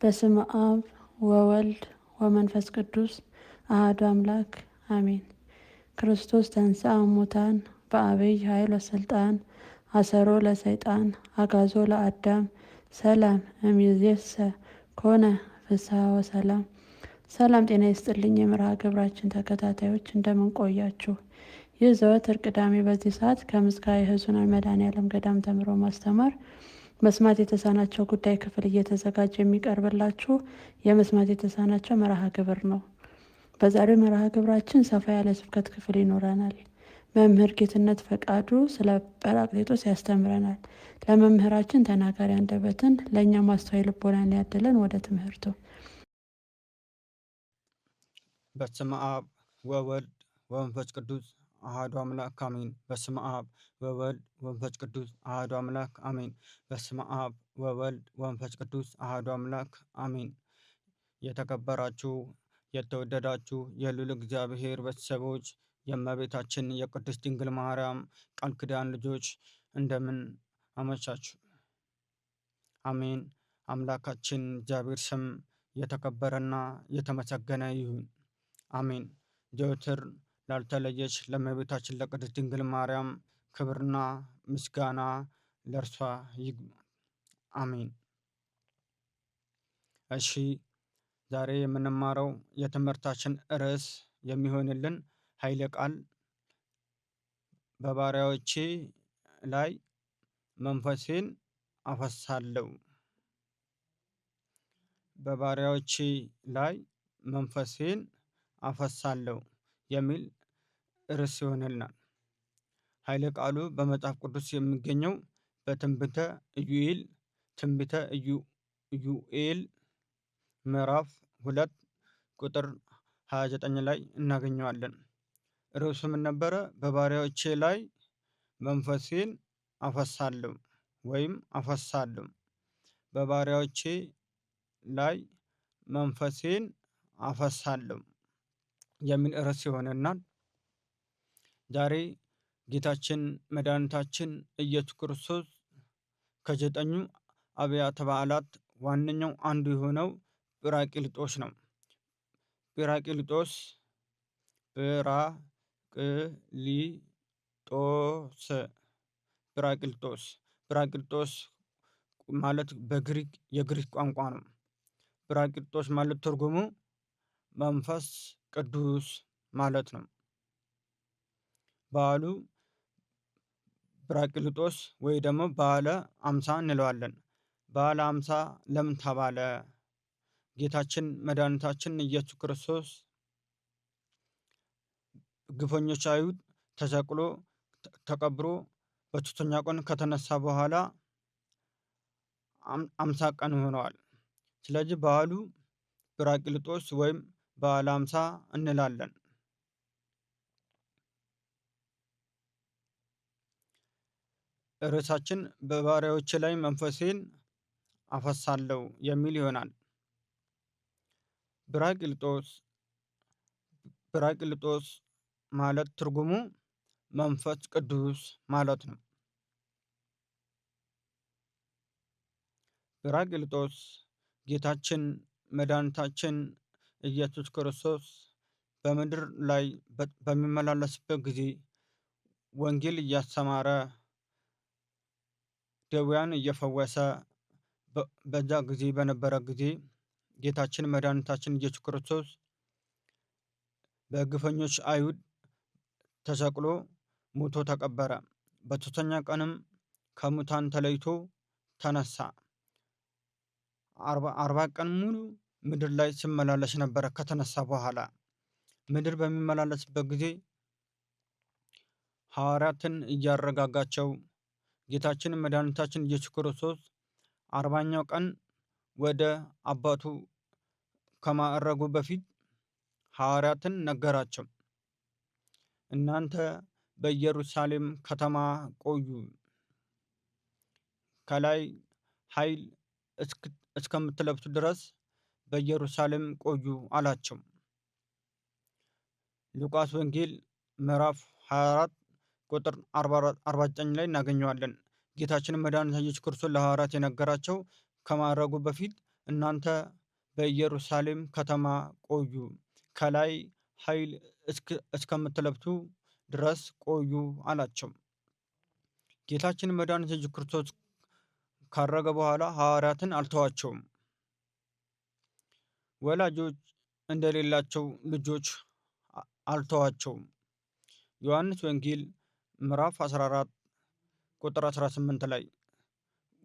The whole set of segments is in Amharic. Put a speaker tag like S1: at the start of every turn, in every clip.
S1: በስመ አብ ወወልድ ወመንፈስ ቅዱስ አሐዱ አምላክ አሜን። ክርስቶስ ተንሥአ እሙታን በዐቢይ ኃይል ወሥልጣን አሰሮ ለሰይጣን አግዓዞ ለአዳም ሰላም እምይእዜሰ ኮነ ፍስሐ ወሰላም። ሰላም ጤና ይስጥልኝ የመርሃ ግብራችን ተከታታዮች እንደምን ቆያችሁ? ይህ ዘወትር ቅዳሜ በዚህ ሰዓት ከምስካየ ኅዙናን መድኃኔዓለም ገዳም ተምሮ ማስተማር መስማት የተሳናቸው ጉዳይ ክፍል እየተዘጋጀ የሚቀርብላችሁ የመስማት የተሳናቸው መርሃ ግብር ነው። በዛሬው መርሃ ግብራችን ሰፋ ያለ ስብከት ክፍል ይኖረናል። መምህር ጌትነት ፈቃዱ ስለ ጰራቅሊጦስ ያስተምረናል። ለመምህራችን ተናጋሪ አንደበትን ለእኛ ማስተዋይ ልቦናን ያድለን። ወደ ትምህርቱ።
S2: በስመ አብ ወወልድ ወመንፈስ ቅዱስ አሐዱ አምላክ አሜን። በስመ አብ ወወልድ ወመንፈስ ቅዱስ አሐዱ አምላክ አሜን። በስመ አብ ወወልድ ወመንፈስ ቅዱስ አሐዱ አምላክ አሜን። የተከበራችሁ የተወደዳችሁ የልዑል እግዚአብሔር ቤተሰቦች፣ የእመቤታችን የቅድስት ድንግል ማርያም ቃል ኪዳን ልጆች እንደምን አመሻችሁ? አሜን። አምላካችን እግዚአብሔር ስም የተከበረና የተመሰገነ ይሁን። አሜን። ዘወትር ላልተለየች ለእመቤታችን ለቅድስት ድንግል ማርያም ክብርና ምስጋና ለእርሷ ይግባ። አሜን። እሺ፣ ዛሬ የምንማረው የትምህርታችን ርዕስ የሚሆንልን ኃይለ ቃል በባሪያዎቼ ላይ መንፈሴን አፈሳለሁ፣ በባሪያዎቼ ላይ መንፈሴን አፈሳለሁ የሚል ርዕስ ይሆንልናል። ኃይለ ቃሉ በመጽሐፍ ቅዱስ የሚገኘው በትንቢተ ኢዩኤል ምዕራፍ 2 ቁጥር 29 ላይ እናገኘዋለን። ርዕሱ ምን ነበረ? በባሪያዎቼ ላይ መንፈሴን አፈሳለሁ ወይም አፈሳለሁ። በባሪያዎቼ ላይ መንፈሴን አፈሳለሁ የሚል ርዕስ ይሆነናል። ዛሬ ጌታችን መድኃኒታችን ኢየሱስ ክርስቶስ ከ9 አብያተ በዓላት ዋነኛው አንዱ የሆነው ጰራቅሊጦስ ነው። ጰራቅሊጦስ ጰራቅሊጦስ ማለት የግሪክ ቋንቋ ነው። ጰራቅሊጦስ ማለት ትርጉሙ መንፈስ ቅዱስ ማለት ነው። በዓሉ ጰራቅሊጦስ ወይ ደግሞ በዓለ አምሳ እንለዋለን። በዓለ አምሳ ለምን ተባለ? ጌታችን መድኃኒታችን ኢየሱስ ክርስቶስ ግፈኞች አይሁድ ተሰቅሎ ተቀብሮ በሦስተኛ ቀን ከተነሳ በኋላ 50 ቀን ሆነዋል። ስለዚህ በዓሉ ጰራቅሊጦስ ወይም በዓለ አምሳ እንላለን። ርዕሳችን በባሪያዎቼ ላይ መንፈሴን አፈሳለሁ የሚል ይሆናል። ጰራቅሊጦስ ማለት ትርጉሙ መንፈስ ቅዱስ ማለት ነው። ጰራቅሊጦስ ጌታችን መድኃኒታችን ኢየሱስ ክርስቶስ በምድር ላይ በሚመላለስበት ጊዜ ወንጌል እያስተማረ ደዌያን እየፈወሰ በዛ ጊዜ በነበረ ጊዜ ጌታችን መድኃኒታችን ኢየሱስ ክርስቶስ በግፈኞች አይሁድ ተሰቅሎ ሞቶ ተቀበረ። በሦስተኛ ቀንም ከሙታን ተለይቶ ተነሳ። 40 ቀን ሙሉ ምድር ላይ ሲመላለስ ነበረ። ከተነሳ በኋላ ምድር በሚመላለስበት ጊዜ ሐዋርያትን እያረጋጋቸው ጌታችን መድኃኒታችን ኢየሱስ ክርስቶስ 40ኛው ቀን ወደ አባቱ ከማዕረጉ በፊት ሐዋርያትን ነገራቸው። እናንተ በኢየሩሳሌም ከተማ ቆዩ፣ ከላይ ኃይል እስከምትለብሱ ድረስ በኢየሩሳሌም ቆዩ አላቸው። ሉቃስ ወንጌል ምዕራፍ 24 ቁጥር 49 ላይ እናገኘዋለን። ጌታችን መድኃኒታችን ኢየሱስ ክርስቶስ ለሐዋርያት የነገራቸው ከማዕረጉ በፊት እናንተ በኢየሩሳሌም ከተማ ቆዩ፣ ከላይ ኃይል እስከምትለብሱ ድረስ ቆዩ አላቸው። ጌታችን መድኃኒት ኢየሱስ ክርስቶስ ካረገ በኋላ ሐዋርያትን አልተዋቸውም። ወላጆች እንደሌላቸው ልጆች አልተዋቸውም። ዮሐንስ ወንጌል ምዕራፍ 14 ቁጥር 18 ላይ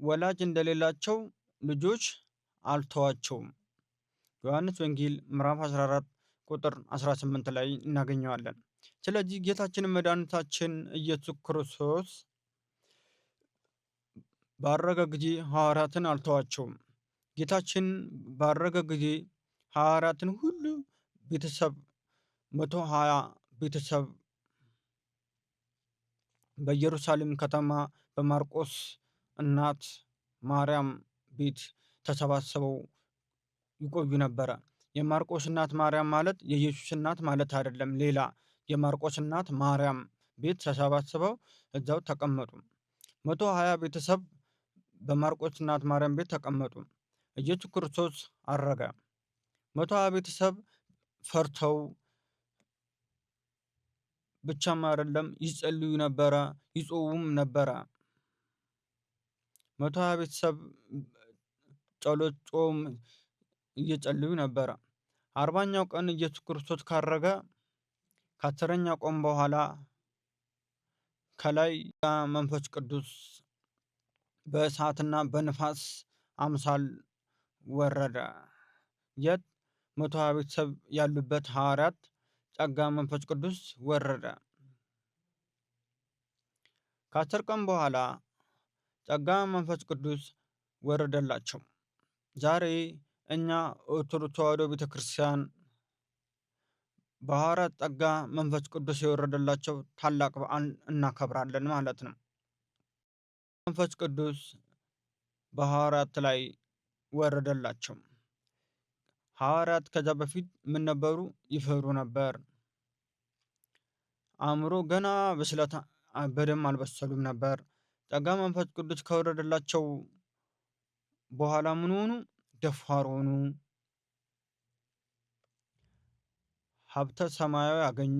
S2: ወላጅ እንደሌላቸው ልጆች አልተዋቸውም። ዮሐንስ ወንጌል ምዕራፍ 14 ቁጥር 18 ላይ እናገኘዋለን። ስለዚህ ጌታችን መድኃኒታችን ኢየሱስ ክርስቶስ ባረገ ጊዜ ሐዋርያትን አልተዋቸውም። ጌታችን ባረገ ጊዜ ሐዋርያትን ሁሉ ቤተሰብ 120 ቤተሰብ በኢየሩሳሌም ከተማ በማርቆስ እናት ማርያም ቤት ተሰባስበው ይቆዩ ነበረ። የማርቆስ እናት ማርያም ማለት የኢየሱስ እናት ማለት አይደለም። ሌላ የማርቆስ እናት ማርያም ቤት ተሰባስበው እዛው ተቀመጡ። 120 ቤተሰብ በማርቆስ እናት ማርያም ቤት ተቀመጡ። ኢየሱስ ክርስቶስ አረገ። 120 ቤተሰብ ፈርተው ብቻም አይደለም ይጸልዩ ነበረ፣ ይጾሙም ነበረ። 120 ቤተሰብ ጸሎት፣ ጾም እየጸልዩ ነበረ። 40ኛው ቀን ኢየሱስ ክርስቶስ ካረገ ከ10ኛው ቀን በኋላ ከላይ መንፈስ ቅዱስ በእሳትና በንፋስ አምሳል ወረደ። የት? 120 ቤተሰብ ያሉበት ሐዋርያት ጸጋ መንፈስ ቅዱስ ወረደ። ከ10 ቀን በኋላ ጸጋ መንፈስ ቅዱስ ወረደላቸው። ዛሬ እኛ ኦርቶዶክስ ተዋሕዶ ቤተክርስቲያን በሐዋርያት ጸጋ መንፈስ ቅዱስ የወረደላቸው ታላቅ በዓል እናከብራለን ማለት ነው። መንፈስ ቅዱስ በሐዋርያት ላይ ወረደላቸው። ሐዋርያት ከዛ በፊት ምን ነበሩ? ይፈሩ ነበር። አእምሮ ገና ብስለት በደንብ አልበሰሉም ነበር። ጸጋ መንፈስ ቅዱስ ከወረደላቸው በኋላ ምን ሆኑ? ደፋር ሆኑ። ሀብተ ሰማያዊ አገኙ።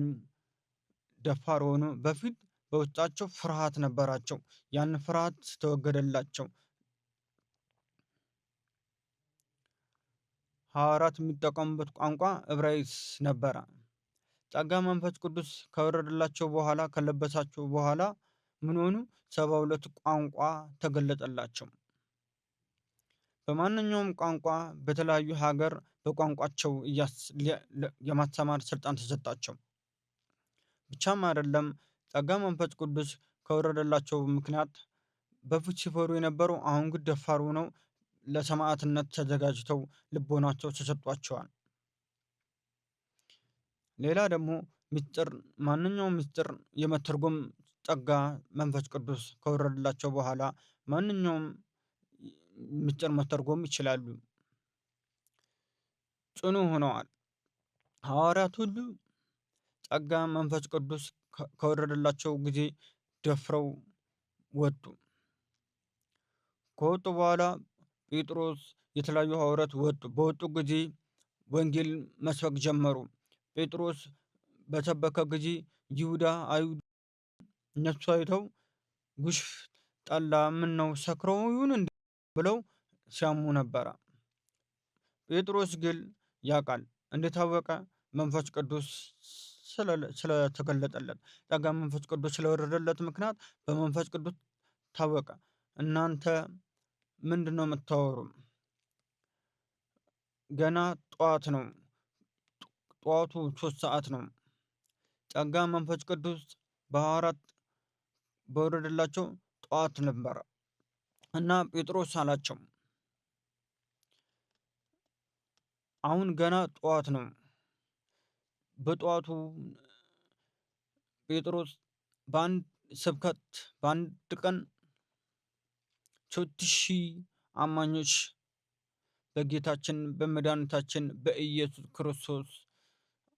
S2: ደፋር ሆኑ። በፊት በውስጣቸው ፍርሃት ነበራቸው። ያን ፍርሃት ተወገደላቸው። ሐዋርያት የሚጠቀሙበት ቋንቋ ዕብራይስጥ ነበረ። ጸጋ መንፈስ ቅዱስ ከወረደላቸው በኋላ ከለበሳቸው በኋላ ምን ሆኑ? 72 ቋንቋ ተገለጠላቸው። በማንኛውም ቋንቋ በተለያዩ ሀገር በቋንቋቸው የማስተማር ስልጣን ተሰጣቸው። ብቻም አይደለም፣ ጸጋ መንፈስ ቅዱስ ከወረደላቸው ምክንያት በፊት ሲፈሩ የነበረው አሁን ግን ደፋር ሆነው ለሰማዕትነት ተዘጋጅተው ልቦናቸው ተሰጧቸዋል። ሌላ ደግሞ ምስጢር፣ ማንኛውም ምስጢር የመተርጎም ጸጋ መንፈስ ቅዱስ ከወረደላቸው በኋላ ማንኛውም ምስጢር መተርጎም ይችላሉ። ጽኑ ሆነዋል። ሐዋርያት ሁሉ ጸጋ መንፈስ ቅዱስ ከወረደላቸው ጊዜ ደፍረው ወጡ። ከወጡ በኋላ ጴጥሮስ፣ የተለያዩ ሐዋርያት ወጡ። በወጡ ጊዜ ወንጌል መስበክ ጀመሩ። ጴጥሮስ በሰበከ ጊዜ ይሁዳ አይሁድ እነሱ አይተው ጉሽ ጠላ፣ ምን ነው ሰክረው ይሁን እንዴ ብለው ሲያሙ ነበረ። ጴጥሮስ ግን ያውቃል። እንዴት አወቀ? መንፈስ ቅዱስ ስለተገለጠለት፣ ጸጋ መንፈስ ቅዱስ ስለወረደለት ምክንያት በመንፈስ ቅዱስ ታወቀ። እናንተ ምንድን ነው የምታወሩ? ገና ጠዋት ነው። ጠዋቱ 3 ሰዓት ነው። ጸጋ መንፈስ ቅዱስ በሐዋርያት በወረደላቸው ጠዋት ነበረ እና ጴጥሮስ አላቸው፣ አሁን ገና ጠዋት ነው። በጠዋቱ ጴጥሮስ በአንድ ስብከት በአንድ ቀን 3000 አማኞች በጌታችን በመድኃኒታችን በኢየሱስ ክርስቶስ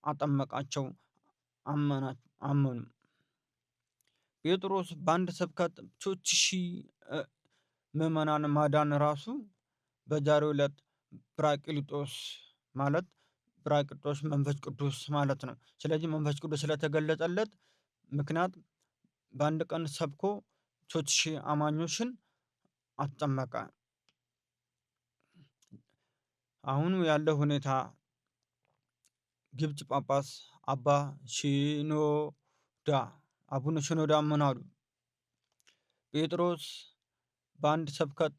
S2: አጠመቃቸው፣ አመኑ። ጴጥሮስ በአንድ ስብከት 3000 ምዕመናን ማዳን ራሱ በዛሬው ዕለት ብራቅሊጦስ ማለት ብራቅሊጦስ መንፈስ ቅዱስ ማለት ነው። ስለዚህ መንፈስ ቅዱስ ስለተገለጸለት ምክንያት በአንድ ቀን ሰብኮ 3000 አማኞችን አስጠመቀ። አሁኑ ያለው ሁኔታ ግብጽ ጳጳስ አቡነ ሽኖዳ ምን አሉ? ጴጥሮስ በአንድ ስብከት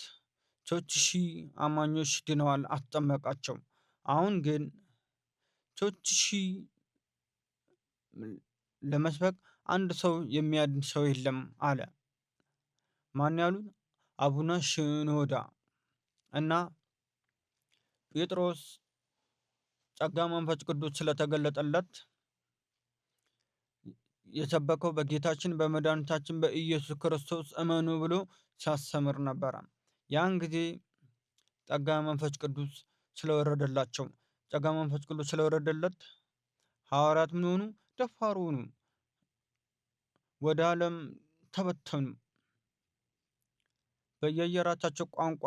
S2: 3000 አማኞች ድነዋል፣ አስጠመቃቸው። አሁን ግን 3000 ለመስበክ አንድ ሰው የሚያድን ሰው የለም አለ። ማን ያሉት? አቡነ ሽኖዳ። እና ጴጥሮስ ጸጋ መንፈስ ቅዱስ ስለተገለጠለት የሰበከው በጌታችን በመድኃኒታችን በኢየሱስ ክርስቶስ እመኑ ብሎ ሲያስተምር ነበረ። ያን ጊዜ ጸጋ መንፈስ ቅዱስ ስለወረደላቸው ጸጋ መንፈስ ቅዱስ ስለወረደለት ሐዋርያት ምን ሆኑ? ደፋር ሆኑ። ወደ ዓለም ተበተኑ። በየየራሳቸው ቋንቋ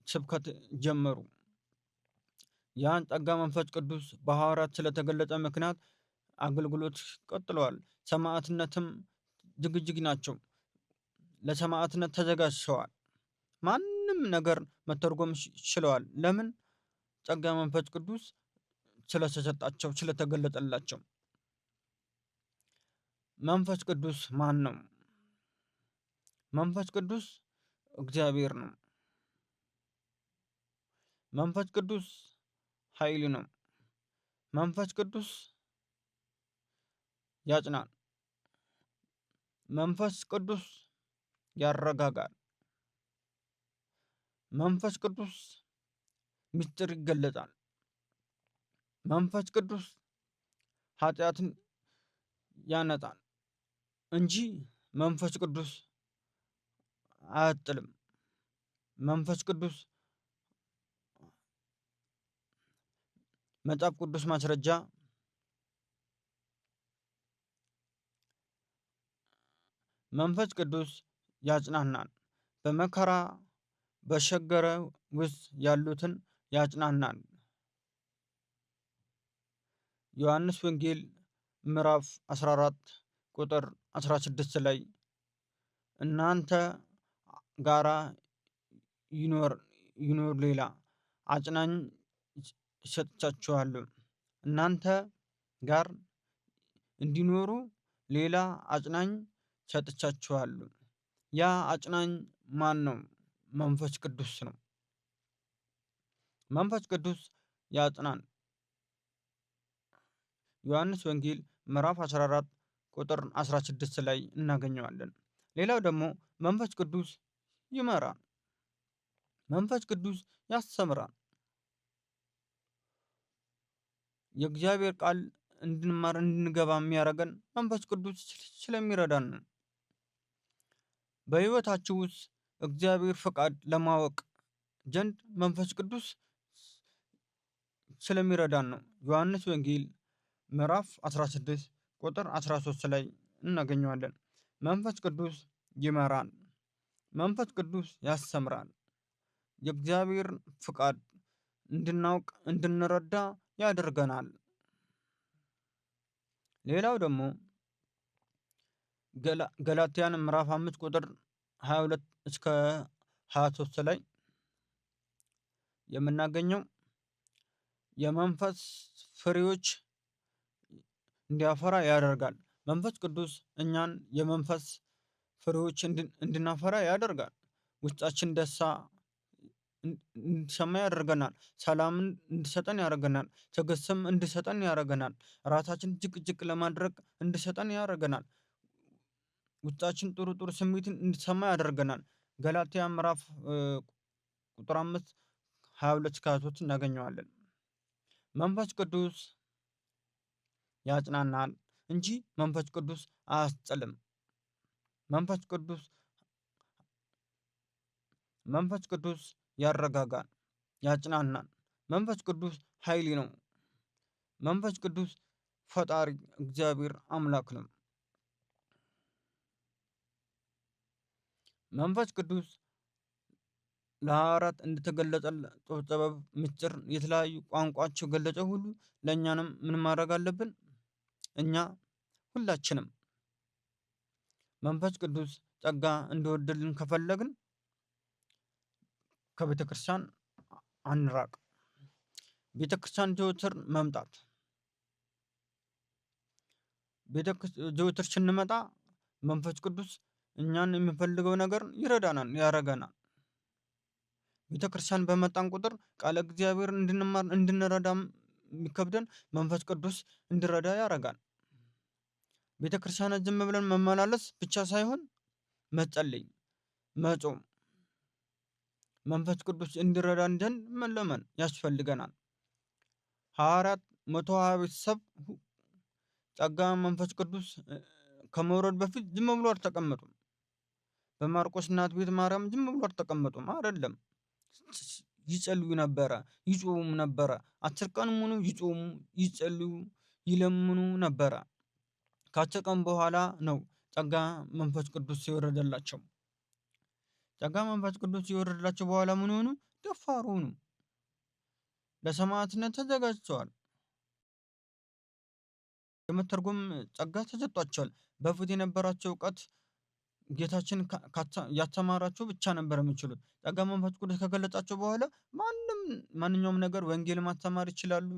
S2: ስብከት ጀመሩ። ያን ጸጋ መንፈስ ቅዱስ በሐዋርያት ስለተገለጸ ምክንያት አገልግሎት ቀጥለዋል። ሰማዕትነትም ዝግጅግ ናቸው። ለሰማዕትነት ተዘጋጅተዋል። ማንም ነገር መተርጎም ችለዋል። ለምን? ጸጋ መንፈስ ቅዱስ ስለተሰጣቸው ስለተገለጠላቸው። መንፈስ ቅዱስ ማን ነው? መንፈስ ቅዱስ እግዚአብሔር ነው። መንፈስ ቅዱስ ኃይል ነው። መንፈስ ቅዱስ ያጽናል። መንፈስ ቅዱስ ያረጋጋል። መንፈስ ቅዱስ ምስጢር ይገለጻል። መንፈስ ቅዱስ ኃጢአትን ያነጻል እንጂ መንፈስ ቅዱስ አያጥልም። መንፈስ ቅዱስ መጽሐፍ ቅዱስ ማስረጃ መንፈስ ቅዱስ ያጽናናል። በመከራ በሸገረ ውስጥ ያሉትን ያጽናናል። ዮሐንስ ወንጌል ምዕራፍ 14 ቁጥር 16 ላይ እናንተ ጋራ ይኖር ሌላ አጽናኝ ሰጥቻችኋለሁ። እናንተ ጋር እንዲኖሩ ሌላ አጽናኝ ሰጥቻችኋለሁ። ያ አጽናኝ ማን ነው? መንፈስ ቅዱስ ነው። መንፈስ ቅዱስ ያጽናን። ዮሐንስ ወንጌል ምዕራፍ 14 ቁጥር 16 ላይ እናገኘዋለን። ሌላው ደግሞ መንፈስ ቅዱስ ይመራል። መንፈስ ቅዱስ ያስተምራል። የእግዚአብሔር ቃል እንድንማር እንድንገባ የሚያደርገን መንፈስ ቅዱስ ስለሚረዳን ነው። በሕይወታችሁ ውስጥ እግዚአብሔር ፈቃድ ለማወቅ ዘንድ መንፈስ ቅዱስ ስለሚረዳን ነው። ዮሐንስ ወንጌል ምዕራፍ 16 ቁጥር 13 ላይ እናገኘዋለን። መንፈስ ቅዱስ ይመራል። መንፈስ ቅዱስ ያስተምራል። የእግዚአብሔር ፍቃድ እንድናውቅ እንድንረዳ ያደርገናል። ሌላው ደግሞ ገላትያን ምዕራፍ 5 ቁጥር 22 እስከ 23 ላይ የምናገኘው የመንፈስ ፍሬዎች እንዲያፈራ ያደርጋል። መንፈስ ቅዱስ እኛን የመንፈስ ፍሬዎች እንድናፈራ ያደርጋል። ውስጣችን ደስታ እንዲሰማ ያደርገናል። ሰላምን እንዲሰጠን ያደርገናል። ትዕግስትም እንዲሰጠን ያደርገናል። ራሳችን ጅቅ ለማድረግ እንዲሰጠን ያደርገናል። ውስጣችን ጥሩ ስሜትን እንዲሰማ ያደርገናል። ገላትያ ምዕራፍ ቁጥር 5 22 እስከ 23 እናገኘዋለን። መንፈስ ቅዱስ ያጽናናል እንጂ መንፈስ ቅዱስ አያስጥልም። መንፈስ ቅዱስ ያረጋጋል፣ ያጽናናል። መንፈስ ቅዱስ ኃይል ነው። መንፈስ ቅዱስ ፈጣሪ እግዚአብሔር አምላክ ነው። መንፈስ ቅዱስ ለ24 እንደተገለጸላቸው ጥበብ ምስጢር የተለያዩ ቋንቋቸው ገለጸ ሁሉ ለእኛንም ምን ማድረግ አለብን? እኛ ሁላችንም መንፈስ ቅዱስ ጸጋ እንዲወርድልን ከፈለግን ከቤተ ክርስቲያን አንራቅ። ቤተ ክርስቲያን ዘወትር መምጣት፣ ዘወትር ስንመጣ መንፈስ ቅዱስ እኛን የሚፈልገው ነገር ይረዳናል፣ ያረገናል። ቤተ ክርስቲያን በመጣን ቁጥር ቃለ እግዚአብሔር እንድንማር እንድንረዳ የሚከብደን መንፈስ ቅዱስ እንዲረዳ ያረጋል። ቤተ ክርስቲያን ዝም ብለን መመላለስ ብቻ ሳይሆን መጸለይ፣ መጾም፣ መንፈስ ቅዱስ እንዲረዳን ዘንድ መለመን ያስፈልገናል። ሐዋርያት 120 ቤተሰብ ጸጋ መንፈስ ቅዱስ ከመውረድ በፊት ዝም ብሎ አልተቀመጡም። በማርቆስ እናት ቤት ማርያም ዝም ብሎ አልተቀመጡም አይደለም። ይጸልዩ ነበረ፣ ይጾሙ ነበረ። 10 ቀን ሙሉ ይጾሙ፣ ይጸልዩ፣ ይለምኑ ነበረ። ከ10 ቀን በኋላ ነው ጸጋ መንፈስ ቅዱስ የወረደላቸው። ጸጋ መንፈስ ቅዱስ የወረደላቸው በኋላ ምን ሆኑ? ደፋር ሆኑ። ለሰማዕትነት ተዘጋጅተዋል። የመተርጎም ጸጋ ተሰጥቷቸዋል። በፊት የነበራቸው እውቀት ጌታችን ያስተማራቸው ብቻ ነበር የሚችሉት። ጸጋ መንፈስ ቅዱስ ከገለጻቸው በኋላ ማንኛውም ነገር ወንጌል ማስተማር ይችላሉ።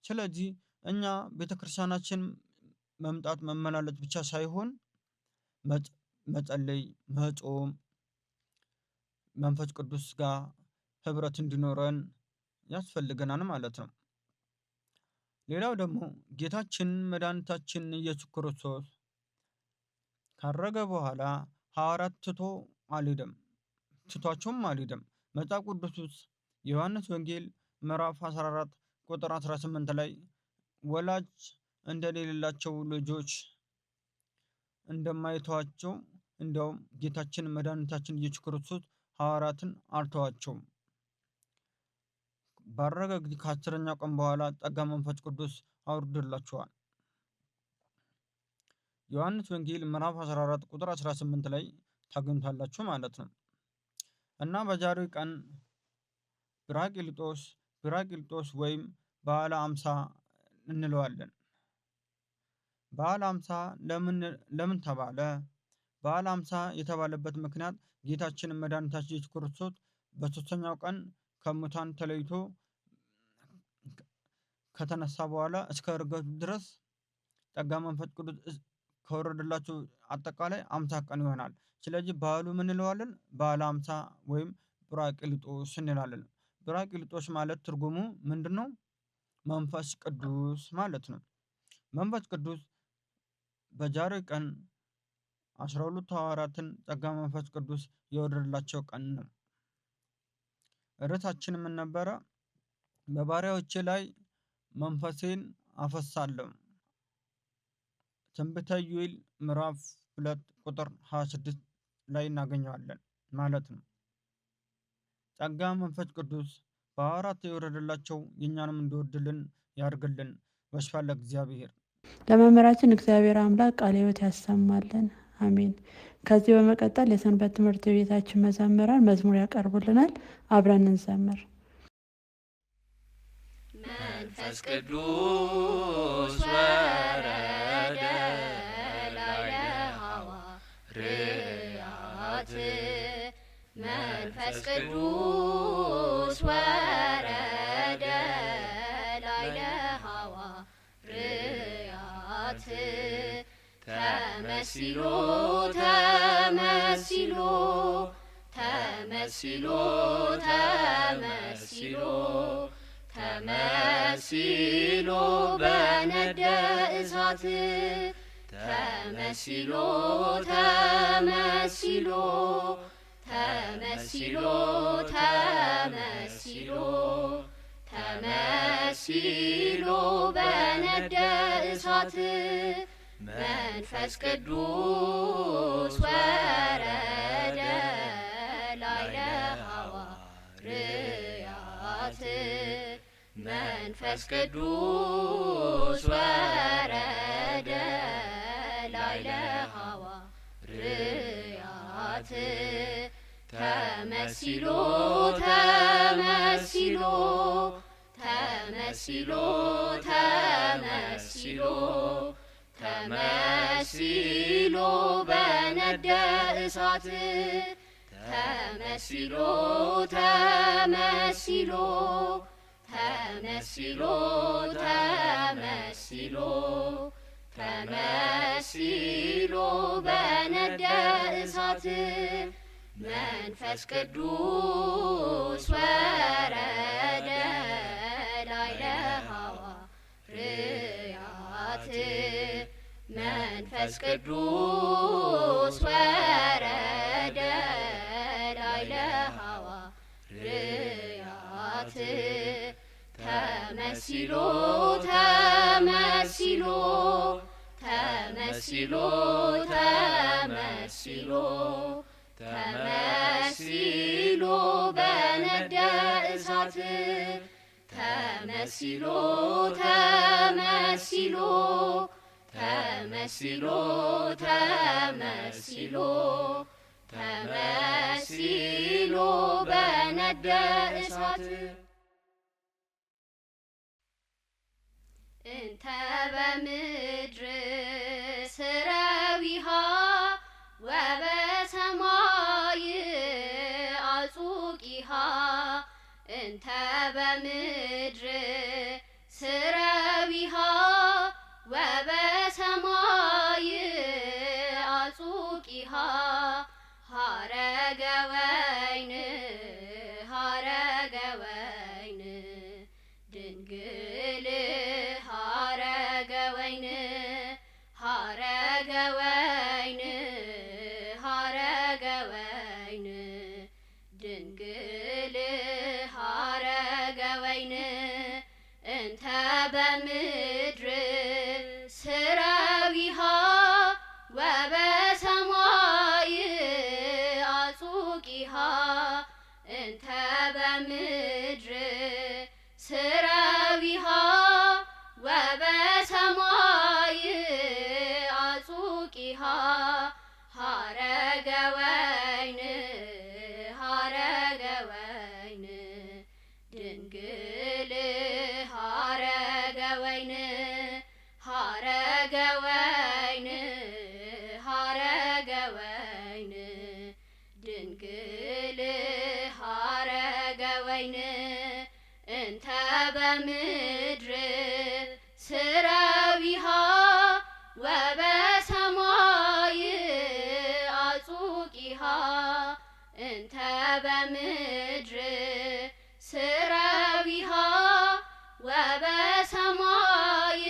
S2: ስለዚህ እኛ ቤተክርስቲያናችን መምጣት መመላለስ ብቻ ሳይሆን መጸለይ፣ መጾም፣ መንፈስ ቅዱስ ጋር ህብረት እንዲኖረን ያስፈልገናል ማለት ነው። ሌላው ደግሞ ጌታችን መድኃኒታችን ኢየሱስ ክርስቶስ ካረገ በኋላ ሐዋርያት ትቷቸውም አልሄደም። መጽሐፍ ቅዱስ ውስጥ የዮሐንስ ወንጌል ምዕራፍ 14 ቁጥር 18 ላይ ወላጅ እንደሌላቸው ልጆች እንደማይተዋቸው እንደውም ጌታችን መድኃኒታችን ኢየሱስ ክርስቶስ ሐዋርያትን አልተዋቸውም። ባረገ ጊዜ ከ10ኛው ቀን በኋላ ጸጋ መንፈስ ቅዱስ አውርዶላቸዋል። ዮሐንስ ወንጌል ምዕራፍ 14 ቁጥር 18 ላይ ታገኙታላችሁ ማለት ነው። እና በዛሬው ቀን ቢራቅሊጦስ ወይም በዓለ ሃምሳ እንለዋለን። በዓለ ሃምሳ ለምን ተባለ? በዓለ ሃምሳ የተባለበት ምክንያት ጌታችን መድኃኒታችን ኢየሱስ ክርስቶስ በ3ኛው ቀን ከሙታን ተለይቶ ከተነሳ በኋላ እስከ ዕርገቱ ድረስ ጸጋ መንፈስ ቅዱስ ከወረደላቸው አጠቃላይ 50 ቀን ይሆናል። ስለዚህ በዓሉ ምን እንለዋለን? በዓለ ሃምሳ ወይም ቢራቅሊጦስ እንላለን። ቢራቅሊጦስ ማለት ትርጉሙ ምንድነው? መንፈስ ቅዱስ ማለት ነው። መንፈስ ቅዱስ በዛሬው ቀን 12 ሐዋርያትን ጸጋ መንፈስ ቅዱስ የወረደላቸው ቀን ነው። ርዕሳችን ምን ነበረ? በባሪያዎቼ ላይ መንፈሴን አፈሳለሁ። ትንቢተ ኢዩኤል ምዕራፍ 2 ቁጥር 26 ላይ እናገኘዋለን ማለት ነው። ጸጋ መንፈስ ቅዱስ በሐዋርያት የወረደላቸው የእኛንም እንዲወርድልን ያድርግልን። ወስብሐት ለእግዚአብሔር።
S1: ለመምህራችን እግዚአብሔር አምላክ ቃለ ሕይወት ያሰማልን፣ አሜን። ከዚህ በመቀጠል የሰንበት ትምህርት ቤታችን መዘምራን መዝሙር ያቀርቡልናል። አብረን እንዘምር።
S3: መንፈስ ቅዱስ ወረደ ላዕለ ሐዋርያት፣ መንፈስ ቅዱስ ወረደ ላዕለ ሐዋርያት፣ ተመሲሎ በነደ እሳት፣ ተመሲሎ በነደ እሳት፣ መንፈስ ቅዱስ ወረደ ላዕለ ሐዋርያት፣ መንፈስ ቅዱስ ወረደ ላዕለ ሐዋርያት፣ ተመሲሎ ተመሲሎ ተመሲሎ ተመሲሎ ተመሲሎ በነደ እሳት ተመሲሎ ተመሲሎ ተመሲሎ ተመሲሎ ተመሲሎ በነደ እሳት መንፈስ ቅዱስ ወረደ ላዕለ ሐዋርያት መንፈስ ቅዱስ ወረደ ላዕለ ሐዋርያት ተመሲሎ ተመሲሎ ተመሲሎ ተመሲሎ ተመሲሎ በነደ እሳት ተመሲሎ ተመሲሎ ተመሲሎ ተመሲሎ ተመሲሎ በነደ እሳት እንተ በምድር ስረዊሃ ወበሰማይ አጹቂሃ እንተ በምድር ስረዊሃ ወበሰማይ አጹቂሃ ሀረገ ወይን ሀረገ ወይን ድንግል ሀረገ ወይን ሀረገ ወይን ሀረገ ወይን ድንግል ሀረገ ወይን እንተ በምድር ስረዊሃ ወበሰማይ አጹቂሃ እንተ በምድር ስረዊሃ ወበሰማይ አጹቂሃ ሀረገ ወይን ሀረገ ወይን ድንግል ሀረገ ወይን ሀረገ ወይን ሀረገ ወይን ድንግል ሀረገ ወይን እንተ በምድር ስረዊሃ ወበሰማይ አጹቂሃ እንተ በምድር ስረዊሃ ወበሰማይ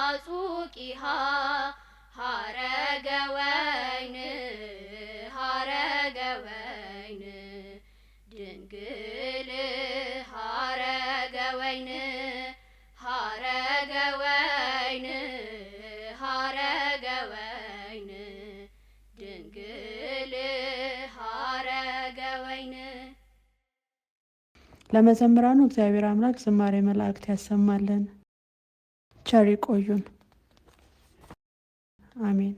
S3: አጹቂሃ ሀረገ ወይን ሀረገ ወይን ድንግል ሀረገ ወይን ሀረገ ወይን ሀረገ ወይን ድንግል ሀረገ ወይን።
S1: ለመዘምራኑ እግዚአብሔር አምላክ ዝማሬ መላእክት ያሰማልን። ቸር ይቆዩን። አሜን።